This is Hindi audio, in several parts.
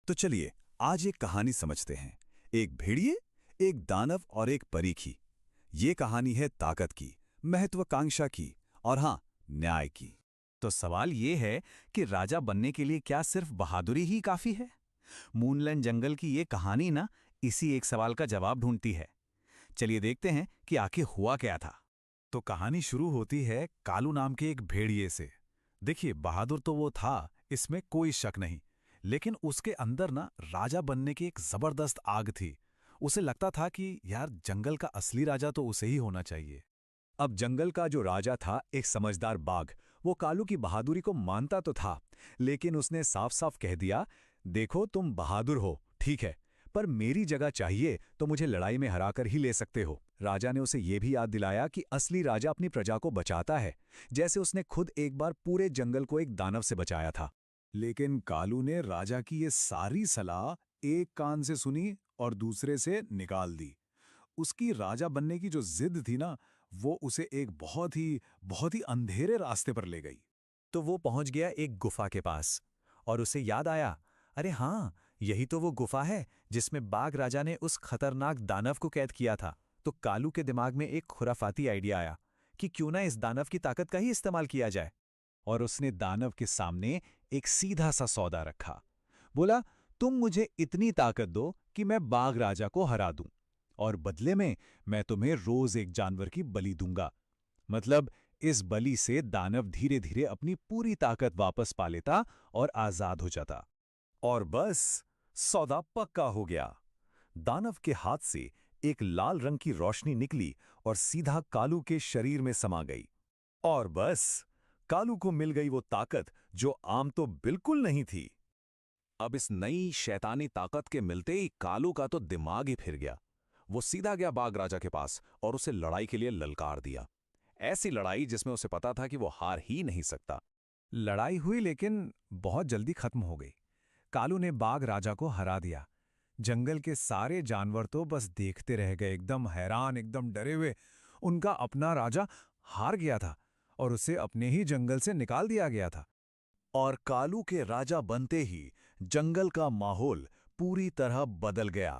तो चलिए आज एक कहानी समझते हैं। एक भेड़िए, एक दानव और एक परी की। ये कहानी है ताकत की, महत्वाकांक्षा की और हाँ, न्याय की। तो सवाल ये है कि राजा बनने के लिए क्या सिर्फ बहादुरी ही काफी है? मूनलैंड जंगल की ये कहानी ना इसी एक सवाल का जवाब ढूंढती है। चलिए देखते हैं कि आखिर हुआ क्या था। तो कहानी शुरू होती है कालू नाम के एक भेड़िए से। देखिए, बहादुर तो वो था, इसमें कोई शक नहीं। लेकिन उसके अंदर ना राजा बनने की एक जबरदस्त आग थी। उसे लगता था कि यार, जंगल का असली राजा तो उसे ही होना चाहिए। अब जंगल का जो राजा था, एक समझदार बाघ, वो कालू की बहादुरी को मानता तो था, लेकिन उसने साफ साफ कह दिया, देखो तुम बहादुर हो, ठीक है, पर मेरी जगह चाहिए तो मुझे लड़ाई में हराकर ही ले सकते हो। राजा ने उसे ये भी याद दिलाया कि असली राजा अपनी प्रजा को बचाता है, जैसे उसने खुद एक बार पूरे जंगल को एक दानव से बचाया था। लेकिन कालू ने राजा की ये सारी सलाह एक कान से सुनी और दूसरे से निकाल दी। उसकी राजा बनने की जो जिद थी ना, वो उसे एक बहुत ही अंधेरे रास्ते पर ले गई। तो वो पहुंच गया एक गुफा के पास और उसे याद आया, अरे हाँ, यही तो वो गुफा है जिसमें बाघ राजा ने उस खतरनाक दानव को कैद किया था। तो कालू के दिमाग में एक खुराफाती आइडिया आया कि क्यों ना इस दानव की ताकत का ही इस्तेमाल किया जाए। और उसने दानव के सामने एक सीधा सा सौदा रखा। बोला, तुम मुझे इतनी ताकत दो कि मैं बाघ राजा को हरा दूं, और बदले में मैं तुम्हें रोज एक जानवर की बलि दूंगा। मतलब इस बलि से दानव धीरे धीरे अपनी पूरी ताकत वापस पा लेता और आजाद हो जाता। और बस, सौदा पक्का हो गया। दानव के हाथ से एक लाल रंग की रोशनी निकली और सीधा कालू के शरीर में समा गई। और बस, कालू को मिल गई वो ताकत जो आम तो बिल्कुल नहीं थी। अब इस नई शैतानी ताकत के मिलते ही कालू का तो दिमाग ही फिर गया। वो सीधा गया बाघ राजा के पास और उसे लड़ाई के लिए ललकार दिया। ऐसी लड़ाई जिसमें उसे पता था कि वो हार ही नहीं सकता। लड़ाई हुई, लेकिन बहुत जल्दी खत्म हो गई। कालू ने बाघ राजा को हरा दिया। जंगल के सारे जानवर तो बस देखते रह गए, एकदम हैरान, एकदम डरे हुए। उनका अपना राजा हार गया था और उसे अपने ही जंगल से निकाल दिया गया था। और कालू के राजा बनते ही जंगल का माहौल पूरी तरह बदल गया।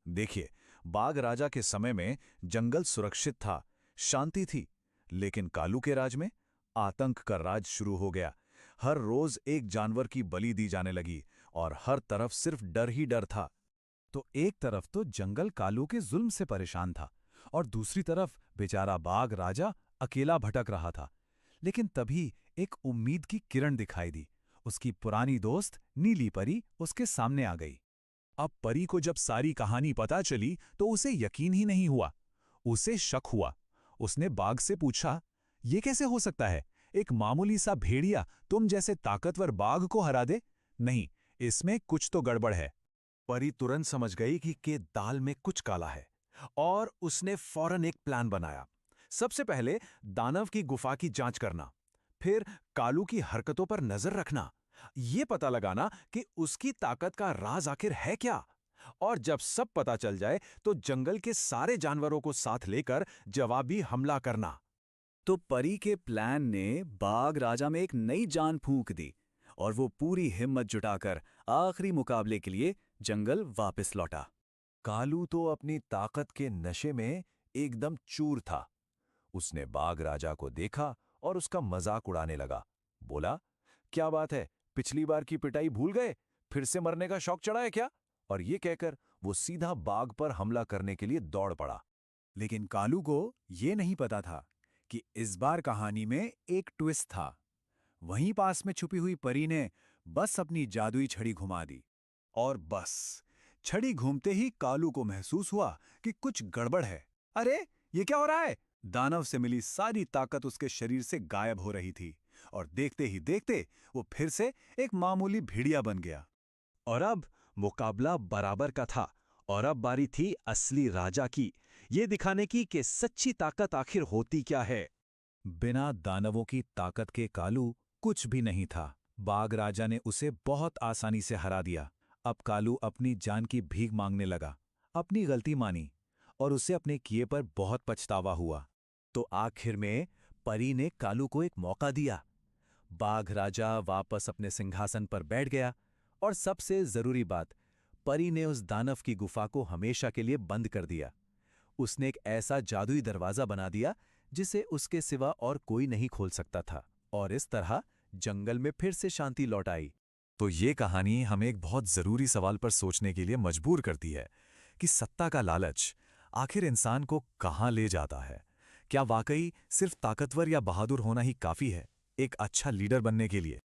देखिए, बाघ राजा के समय में जंगल सुरक्षित था, शांति थी, लेकिन कालू के राज में आतंक का राज शुरू हो गया। हर रोज एक जानवर की बलि दी जाने लगी और हर तरफ सिर्फ डर ही डर था। तो एक तरफ तो जंगल कालू के जुल्म से परेशान था और दूसरी तरफ बेचारा बाघ राजा अकेला भटक रहा था। लेकिन तभी एक उम्मीद की किरण दिखाई दी। उसकी पुरानी दोस्त नीली परी उसके सामने आ गई। अब परी को जब सारी कहानी पता चली तो उसे यकीन ही नहीं हुआ। उसे शक हुआ। उसने बाघ से पूछा, ये कैसे हो सकता है? एक मामूली सा भेड़िया तुम जैसे ताकतवर बाघ को हरा दे? नहीं, इसमें कुछ तो गड़बड़ है। परी तुरंत समझ गई कि दाल में कुछ काला है और उसने फौरन एक प्लान बनाया। सबसे पहले दानव की गुफा की जांच करना, फिर कालू की हरकतों पर नजर रखना, यह पता लगाना कि उसकी ताकत का राज आखिर है क्या। और जब सब पता चल जाए तो जंगल के सारे जानवरों को साथ लेकर जवाबी हमला करना। तो परी के प्लान ने बाघ राजा में एक नई जान फूंक दी और वो पूरी हिम्मत जुटाकर आखिरी मुकाबले के लिए जंगल वापस लौटा। कालू तो अपनी ताकत के नशे में एकदम चूर था। उसने बाघ राजा को देखा और उसका मजाक उड़ाने लगा। बोला, क्या बात है, पिछली बार की पिटाई भूल गए? फिर से मरने का शौक चढ़ा है क्या? और ये कहकर वो सीधा बाघ पर हमला करने के लिए दौड़ पड़ा। लेकिन कालू को ये नहीं पता था कि इस बार कहानी में एक ट्विस्ट था। वहीं पास में छुपी हुई परी ने बस अपनी जादुई छड़ी घुमा दी और बस, छड़ी घूमते ही कालू को महसूस हुआ कि कुछ गड़बड़ है। अरे, ये क्या हो रहा है? दानव से मिली सारी ताकत उसके शरीर से गायब हो रही थी और देखते ही देखते वो फिर से एक मामूली भेड़िया बन गया। और अब मुकाबला बराबर का था और अब बारी थी असली राजा की, ये दिखाने की कि सच्ची ताकत आखिर होती क्या है। बिना दानवों की ताकत के कालू कुछ भी नहीं था। बाघ राजा ने उसे बहुत आसानी से हरा दिया। अब कालू अपनी जान की भीख मांगने लगा, अपनी गलती मानी और उसे अपने किए पर बहुत पछतावा हुआ। तो आखिर में परी ने कालू को एक मौका दिया। बाघ राजा वापस अपने सिंहासन पर बैठ गया और सबसे जरूरी बात, परी ने उस दानव की गुफा को हमेशा के लिए बंद कर दिया। उसने एक ऐसा जादुई दरवाजा बना दिया जिसे उसके सिवा और कोई नहीं खोल सकता था, और इस तरह जंगल में फिर से शांति लौट आई। तो ये कहानी हमें एक बहुत ज़रूरी सवाल पर सोचने के लिए मजबूर करती है कि सत्ता का लालच आखिर इंसान को कहाँ ले जाता है। क्या वाकई सिर्फ ताकतवर या बहादुर होना ही काफ़ी है एक अच्छा लीडर बनने के लिए?